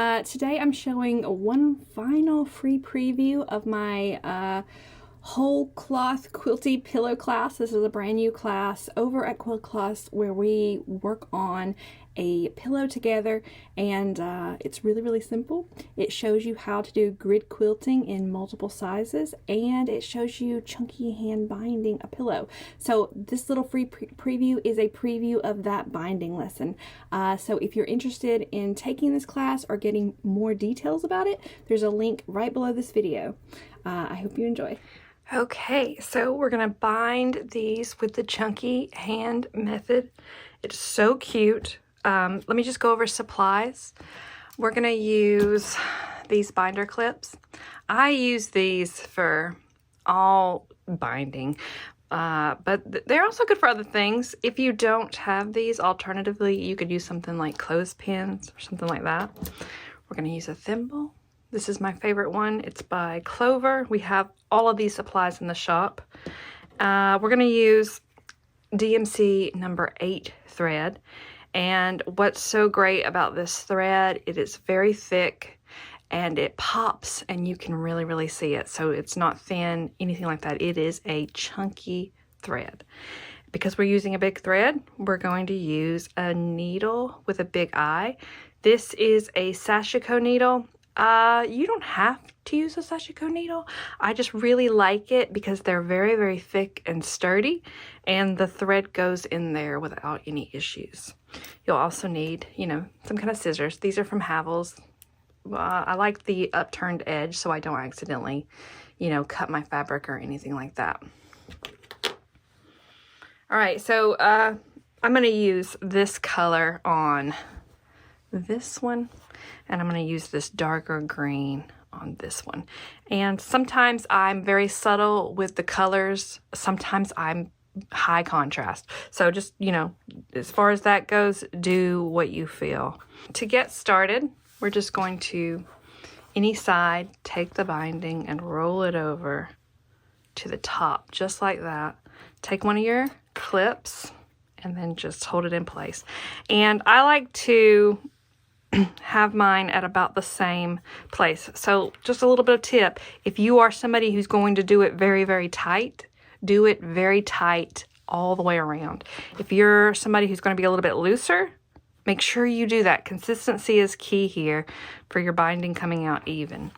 Today I'm showing one final free preview of my Wholecloth Quilty Pillow class. This is a brand new class over at Quilt Class where we work on a pillow together, and it's really simple. It shows you how to do grid quilting in multiple sizes, and it shows you chunky hand binding a pillow. So this little free preview is a preview of that binding lesson. So if you're interested in taking this class or getting more details about it, there's a link right below this video. I hope you enjoy. Okay, so we're gonna bind these with the chunky hand method. It's so cute. Let me just go over supplies. We're gonna use these binder clips. I use these for all binding, but they're also good for other things. If you don't have these, alternatively, you could use something like clothespins or something like that. We're gonna use a thimble. This is my favorite one. It's by Clover. We have all of these supplies in the shop. We're going to use DMC number 8 thread. And what's so great about this thread, it is very thick and it pops and you can really see it. So it's not thin, anything like that. It is a chunky thread. Because we're using a big thread, we're going to use a needle with a big eye. This is a Sashiko needle. You don't have to use a Sashiko needle. I just really like it because they're very thick and sturdy, and the thread goes in there without any issues. You'll also need, some kind of scissors. These are from Havel's. I like the upturned edge so I don't accidentally, cut my fabric or anything like that. All right, so I'm going to use this color on this one, and I'm going to use this darker green on this one. And sometimes I'm very subtle with the colors, sometimes I'm high contrast. So just, as far as that goes, do what you feel. To get started, we're just going to, any side, take the binding and roll it over to the top, just like that. Take one of your clips and then just hold it in place. And I like to have mine at about the same place. So just a little bit of tip, if you are somebody who's going to do it very tight, do it very tight all the way around. If you're somebody who's going to be a little bit looser, make sure you do that. Consistency is key here for your binding coming out even.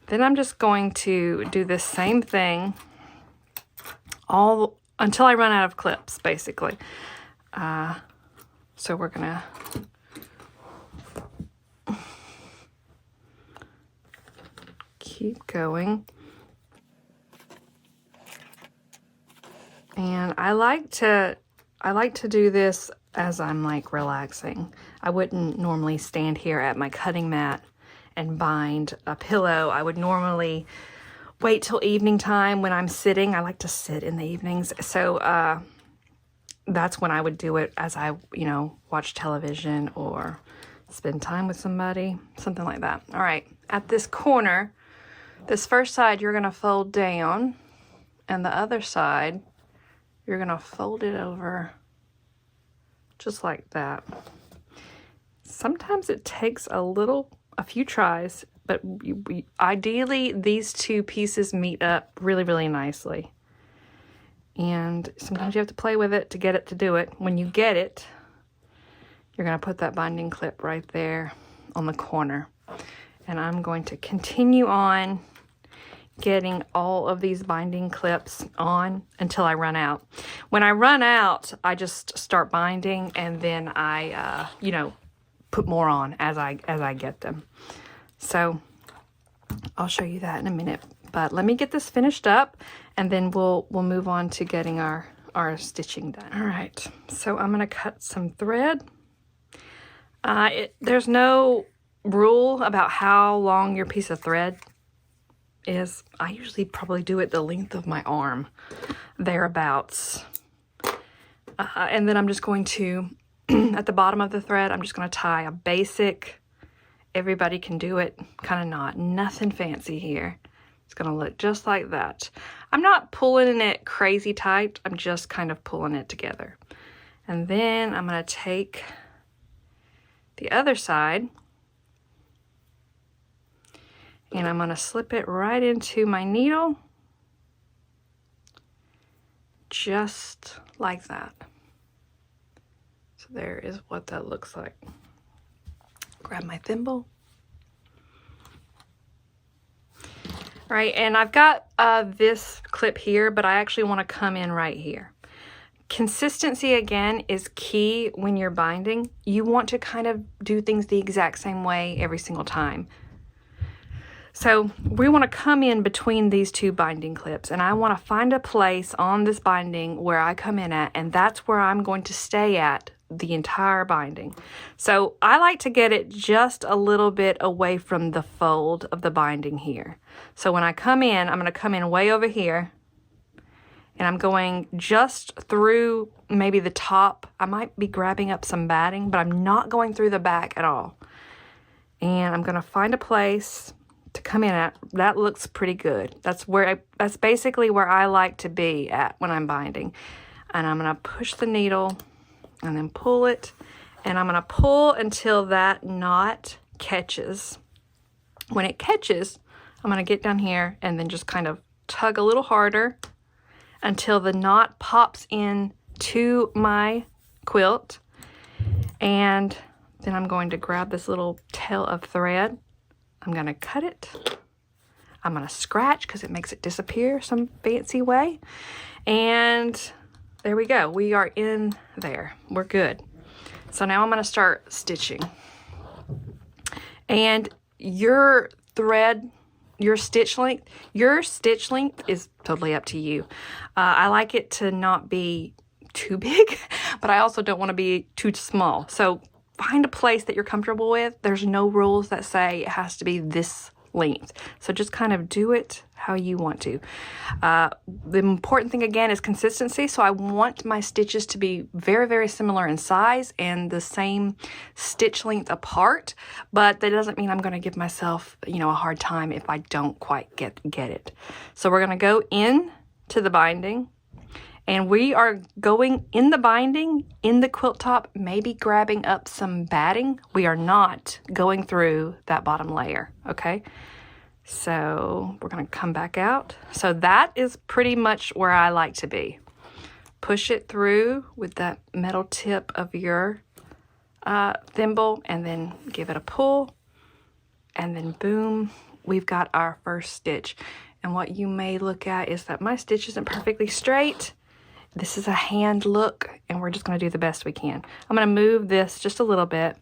Then I'm just going to do this same thing all until I run out of clips, basically. So we're gonna keep going. And I like to do this as I'm like relaxing. I wouldn't normally stand here at my cutting mat and bind a pillow. I would normally wait till evening time when I'm sitting. I like to sit in the evenings. So that's when I would do it as I, watch television or spend time with somebody, something like that. All right, at this corner, this first side you're gonna fold down, and the other side you're gonna fold it over just like that. Sometimes it takes a few tries, but ideally these two pieces meet up really nicely. And sometimes you have to play with it to get it to do it. When you get it, you're gonna put that binding clip right there on the corner. And I'm going to continue on getting all of these binding clips on until I run out. When I run out, I just start binding, and then I, put more on as I get them. So I'll show you that in a minute. But let me get this finished up, and then we'll move on to getting our stitching done. All right, so I'm gonna cut some thread. There's no rule about how long your piece of thread is. I usually probably do it the length of my arm, thereabouts. And then I'm just going to, at the bottom of the thread, I'm just going to tie a basic, everybody can do it, kind of knot. Nothing fancy here. It's going to look just like that. I'm not pulling it crazy tight. I'm just kind of pulling it together. And then I'm going to take the other side And I'm going to slip it right into my needle, just like that. So there is what that looks like. Grab my thimble. All right, and I've got this clip here, but I actually want to come in right here. Consistency, again, is key when you're binding. You want to kind of do things the exact same way every single time. So we want to come in between these two binding clips, and I want to find a place on this binding where I come in at, and that's where I'm going to stay at the entire binding. So I like to get it just a little bit away from the fold of the binding here. So when I come in, I'm going to come in way over here, and I'm going just through maybe the top. I might be grabbing up some batting, but I'm not going through the back at all. And I'm going to find a place to come in at. That looks pretty good. That's basically where I like to be at when I'm binding. And I'm going to push the needle and then pull it. And I'm going to pull until that knot catches. When it catches, I'm going to get down here and then just kind of tug a little harder until the knot pops in to my quilt. And then I'm going to grab this little tail of thread. I'm going to cut it. I'm going to scratch because it makes it disappear some fancy way. And there we go. We are in there. We're good. So now I'm going to start stitching. And your thread, your stitch length is totally up to you. I like it to not be too big, but I also don't want to be too small. So find a place that you're comfortable with. There's no rules that say it has to be this length. So just kind of do it how you want to. The important thing again is consistency. So I want my stitches to be very, very similar in size and the same stitch length apart, but that doesn't mean I'm going to give myself, a hard time if I don't quite get it. So we're going to go in to the binding, and we are going in the binding, in the quilt top, maybe grabbing up some batting. We are not going through that bottom layer, okay? So we're going to come back out. So that is pretty much where I like to be. Push it through with that metal tip of your thimble, and then give it a pull, and then boom, we've got our first stitch. And what you may look at is that my stitch isn't perfectly straight. This is a hand look, and we're just going to do the best we can. I'm going to move this just a little bit,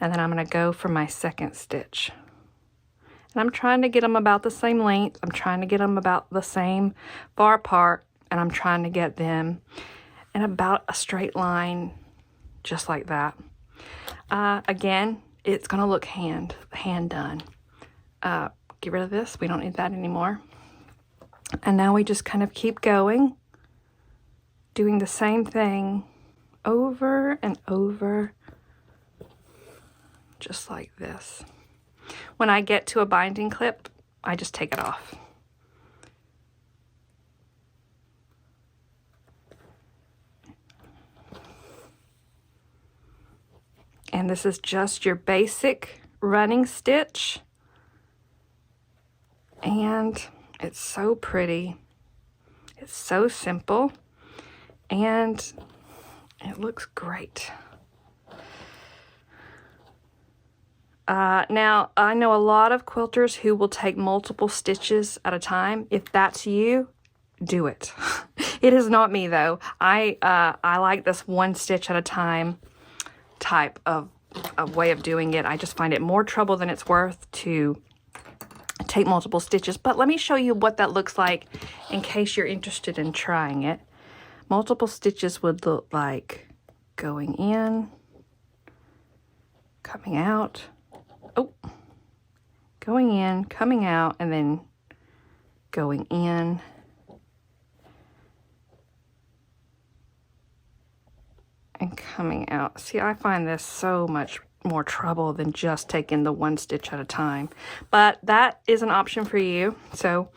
and then I'm going to go for my second stitch. And I'm trying to get them about the same length. I'm trying to get them about the same far apart, and I'm trying to get them in about a straight line, just like that. Again, it's going to look hand done. Get rid of this. We don't need that anymore. And now we just kind of keep going, doing the same thing over and over, just like this. When I get to a binding clip, I just take it off. And this is just your basic running stitch. And it's so pretty. It's so simple. And it looks great. Now, I know a lot of quilters who will take multiple stitches at a time. If that's you, do it. It is not me, though. I like this one stitch at a time type of way of doing it. I just find it more trouble than it's worth to take multiple stitches. But let me show you what that looks like in case you're interested in trying it. Multiple stitches would look like going in, coming out, going in, coming out, and then going in, and coming out. See, I find this so much more trouble than just taking the one stitch at a time. But that is an option for you. So,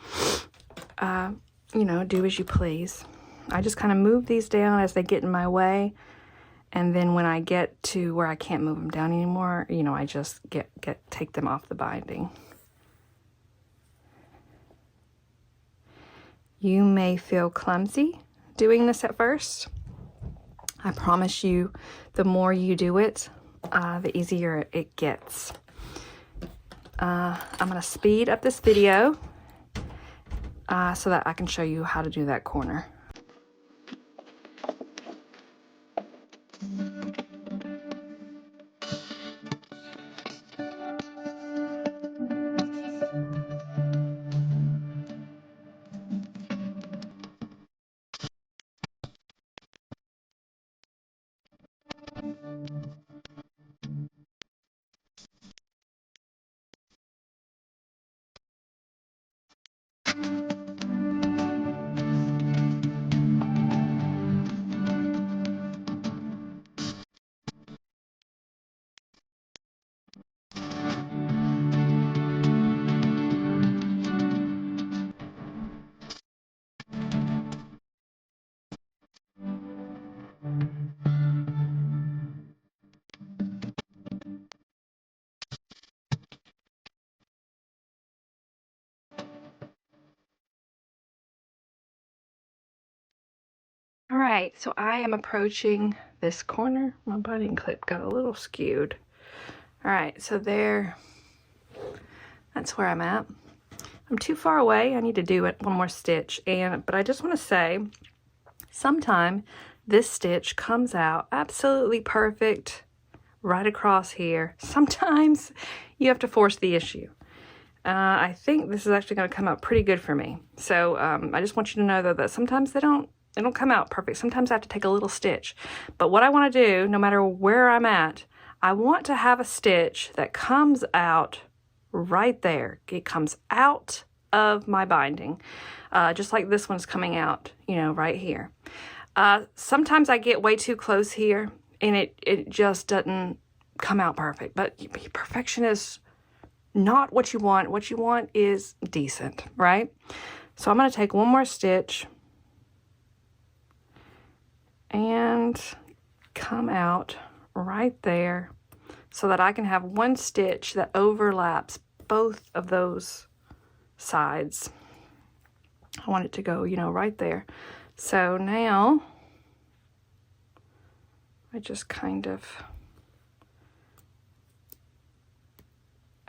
do as you please. I just kind of move these down as they get in my way. And then when I get to where I can't move them down anymore, I just take them off the binding. You may feel clumsy doing this at first. I promise you, the more you do it, the easier it gets. I'm going to speed up this video so that I can show you how to do that corner. All right, so I am approaching this corner. My binding clip got a little skewed. All right, so there, that's where I'm at. I'm too far away. I need to do it one more stitch. But I just want to say, sometime this stitch comes out absolutely perfect right across here. Sometimes you have to force the issue. I think this is actually going to come out pretty good for me. So I just want you to know though that sometimes they don't come out perfect. Sometimes I have to take a little stitch. But what I want to do, no matter where I'm at, I want to have a stitch that comes out right there. It comes out of my binding, just like this one's coming out, you know, right here. Sometimes I get way too close here and it just doesn't come out perfect. But perfection is not what you want. What you want is decent, right? So I'm going to take one more stitch and come out right there so that I can have one stitch that overlaps both of those sides. I want it to go, you know, right there. So now I just kind of,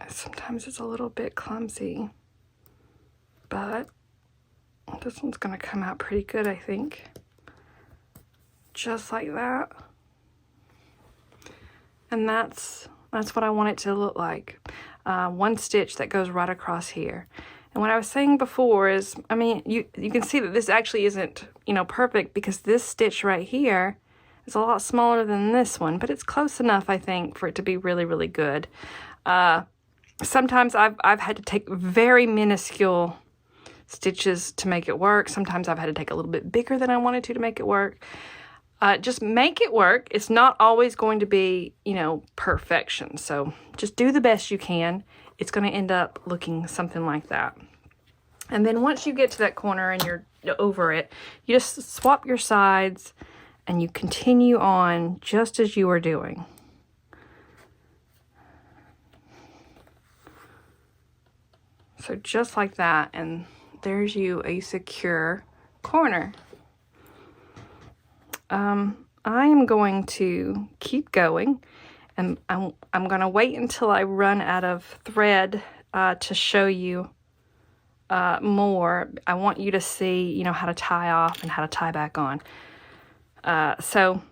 sometimes it's a little bit clumsy, but this one's going to come out pretty good, I think. Just like that. And that's what I want it to look like. One stitch that goes right across here. And what I was saying before is, I mean, you can see that this actually isn't, you know, perfect because this stitch right here is a lot smaller than this one, but it's close enough, I think, for it to be really, really good. Sometimes I've had to take very minuscule stitches to make it work. Sometimes I've had to take a little bit bigger than I wanted to make it work. Just make it work. It's not always going to be, you know, perfection. So just do the best you can. It's going to end up looking something like that. And then once you get to that corner and you're over it, you just swap your sides and you continue on just as you were doing. So just like that, and there's you a secure corner. I am going to keep going, and I'm going to wait until I run out of thread to show you more. I want you to see, you know, how to tie off and how to tie back on. So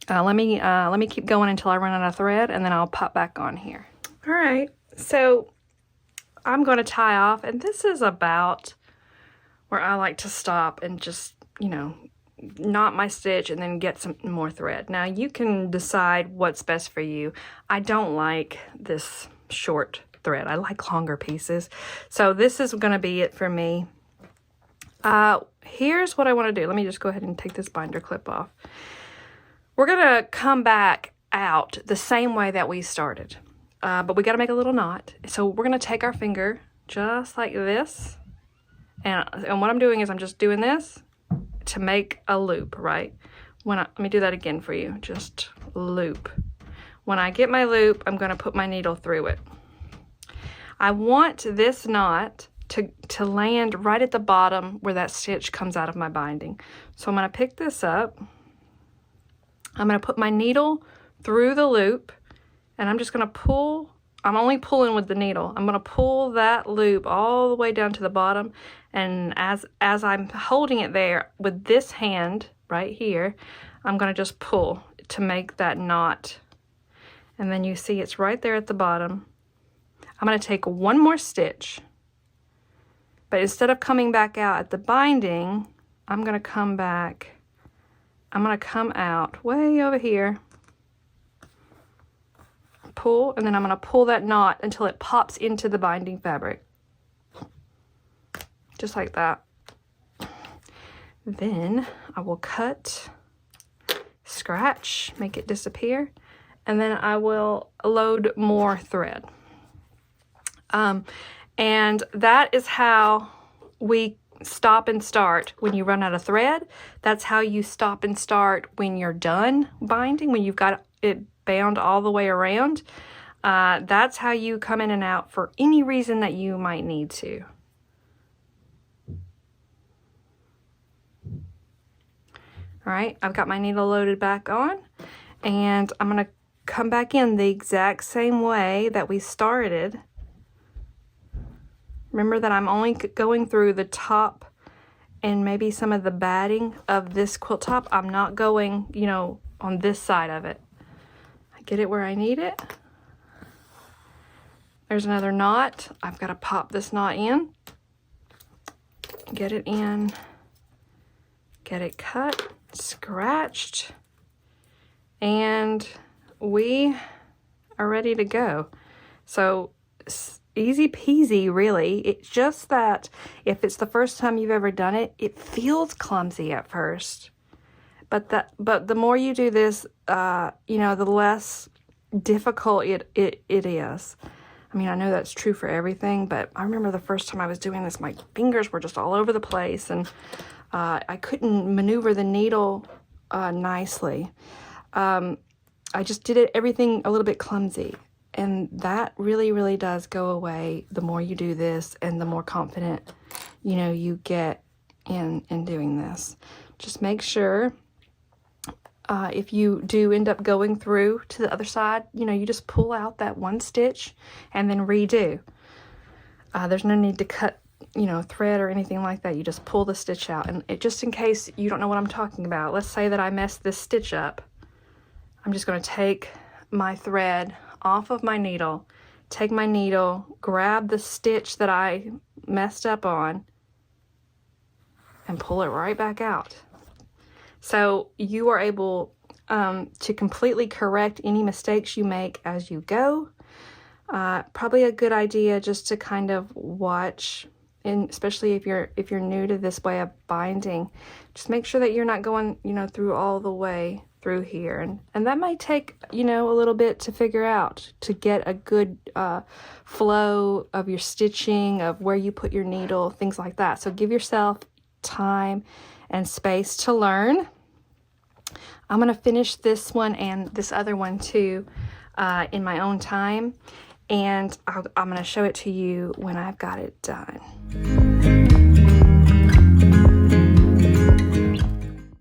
let me keep going until I run out of thread, and then I'll pop back on here. All right, so I'm going to tie off, and this is about where I like to stop and just, you know, knot my stitch and then get some more thread. Now you can decide what's best for you. I don't like this short thread. I like longer pieces. So this is going to be it for me. Here's what I want to do. Let me just go ahead and take this binder clip off. We're going to come back out the same way that we started. But we got to make a little knot. So we're going to take our finger just like this. And what I'm doing is I'm just doing this to make a loop, right? Let me do that again for you. Just loop. When I get my loop, I'm going to put my needle through it. I want this knot to land right at the bottom where that stitch comes out of my binding. So I'm going to pick this up. I'm going to put my needle through the loop, and I'm just going to pull. I'm only pulling with the needle. I'm going to pull that loop all the way down to the bottom, and as I'm holding it there with this hand right here, I'm going to just pull to make that knot. And then you see it's right there at the bottom. I'm going to take one more stitch, but instead of coming back out at the binding, I'm going to come back. I'm going to come out way over here, pull, and then I'm going to pull that knot until it pops into the binding fabric. Just like that. Then I will cut, scratch, make it disappear, and then I will load more thread. And that is how we stop and start when you run out of thread. That's how you stop and start when you're done binding, when you've got it bound all the way around. That's how you come in and out for any reason that you might need to. All right, I've got my needle loaded back on, and I'm going to come back in the exact same way that we started. Remember that I'm only going through the top and maybe some of the batting of this quilt top. I'm not going, you know, on this side of it. I get it where I need it. There's another knot. I've got to pop this knot in, get it in, get it cut, scratched, and we are ready to go. So easy peasy, really. It's just that if it's the first time you've ever done it, it feels clumsy at first. But the more you do this, you know, the less difficult it is. I mean, I know that's true for everything, but I remember the first time I was doing this, my fingers were just all over the place, and I couldn't maneuver the needle nicely. I just did everything a little bit clumsy. And that really, really does go away the more you do this and the more confident, you know, you get in doing this. Just make sure if you do end up going through to the other side, you know, you just pull out that one stitch and then redo. There's no need to cut, you know, thread or anything like that. You just pull the stitch out. And just in case you don't know what I'm talking about, let's say that I messed this stitch up. I'm just going to take my thread off of my needle, take my needle, grab the stitch that I messed up on, and pull it right back out. So you are able to completely correct any mistakes you make as you go. Probably a good idea just to kind of watch, and especially if you're new to this way of binding, just make sure that you're not going, you know, through all the way through here, and that might take, you know, a little bit to figure out, to get a good flow of your stitching, of where you put your needle, things like that. So give yourself time and space to learn. I'm going to finish this one and this other one too in my own time, and I'm going to show it to you when I've got it done.